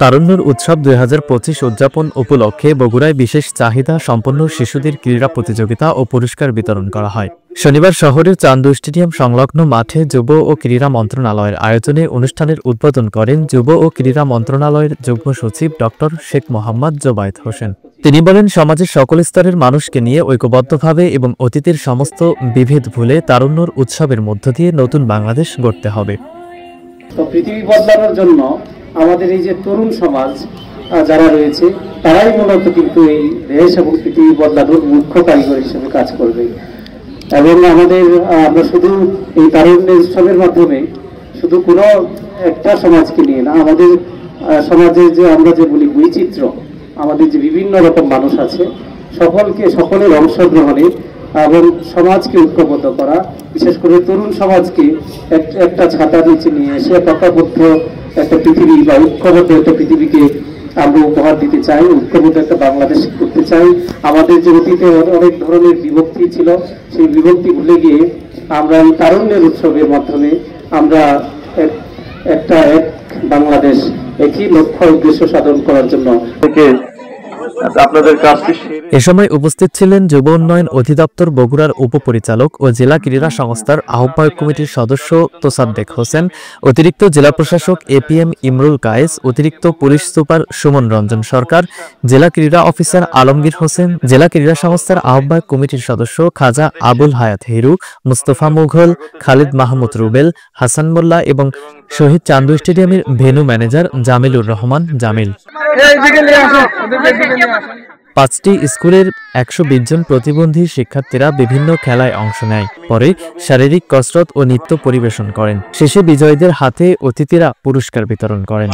তারুণ্যের উৎসব ২০২৫ উদযাপন উপলক্ষে বগুড়ায় বিশেষ চাহিদা সম্পন্ন শিশুদের ক্রীড়া প্রতিযোগিতা ও পুরস্কার বিতরণ করা হয়। শনিবার শহরের চান্দু স্টেডিয়াম সংলগ্ন মাঠে যুব ও ক্রীড়া মন্ত্রণালয়ের আয়োজনে অনুষ্ঠানের উদ্বোধন করেন যুব ও ক্রীড়া মন্ত্রণালয়ের যুগ্ম সচিব ডক্টর শেখ মোহাম্মদ জোবায়েদ হোসেন। তিনি বলেন, সমাজের সকল স্তরের মানুষকে নিয়ে ঐক্যবদ্ধভাবে এবং অতীতের সমস্ত বিভেদ ভুলে তারুণ্যর উৎসবের মধ্য দিয়ে নতুন বাংলাদেশ গড়তে হবে। তো পৃথিবী বদলানোর জন্য আমাদের এই যে তরুণ সমাজ যারা রয়েছে তারাই মূলত কিন্তু এই দেশ এবং পৃথিবী বদলানোর মুখ্য কারিগর হিসেবে কাজ করবে। এবং আমরা শুধু এই তারুণ্যের উৎসবের মাধ্যমে শুধু কোনো একটা সমাজকে নিয়ে না, আমাদের সমাজে যে আমরা যে বলি বৈচিত্র্য, আমাদের যে বিভিন্ন রকম মানুষ আছে সকলের অংশগ্রহণে এবং সমাজকে ঐক্যবদ্ধ করা, বিশেষ করে তরুণ সমাজকে একটা ছাতার নিচে নিয়ে এসে ঐক্যবদ্ধ একটা পৃথিবী বা ঐক্যবদ্ধ একটা পৃথিবীকে আমরা উপহার দিতে চাই, ঐক্যবদ্ধ একটা বাংলাদেশ করতে চাই। আমাদের যে অতীতে অনেক ধরনের বিভক্তি ছিল, সেই বিভক্তি ভুলে গিয়ে আমরা এই তারুণ্যের উৎসবের মাধ্যমে আমরা এক বাংলাদেশ, একই লক্ষ্য উদ্দেশ্য সাধন করার জন্য এ সময় উপস্থিত ছিলেন যুব উন্নয়ন অধিদপ্তর বগুড়ার উপপরিচালক ও জেলা ক্রীড়া সংস্থার আহ্বায়ক কমিটির সদস্য তোসাদ্দেক হোসেন, অতিরিক্ত জেলা প্রশাসক এপিএম ইমরুল কায়েস, অতিরিক্ত পুলিশ সুপার সুমন রঞ্জন সরকার, জেলা ক্রীড়া অফিসার আলমগীর হোসেন, জেলা ক্রীড়া সংস্থার আহ্বায়ক কমিটির সদস্য খাজা আবুল হায়াত হিরু, মুস্তফা মুঘল, খালিদ মাহমুদ রুবেল, হাসান মোল্লা এবং শহীদ চান্দু স্টেডিয়ামের ভেন্যু ম্যানেজার জামিলুর রহমান জামিল। ৫টি স্কুলের ১২০ জন প্রতিবন্ধী শিক্ষার্থীরা বিভিন্ন খেলায় অংশ নেয়। পরে শারীরিক কসরত ও নৃত্য পরিবেশন করেন। শেষে বিজয়ীদের হাতে অতিথিরা পুরস্কার বিতরণ করেন।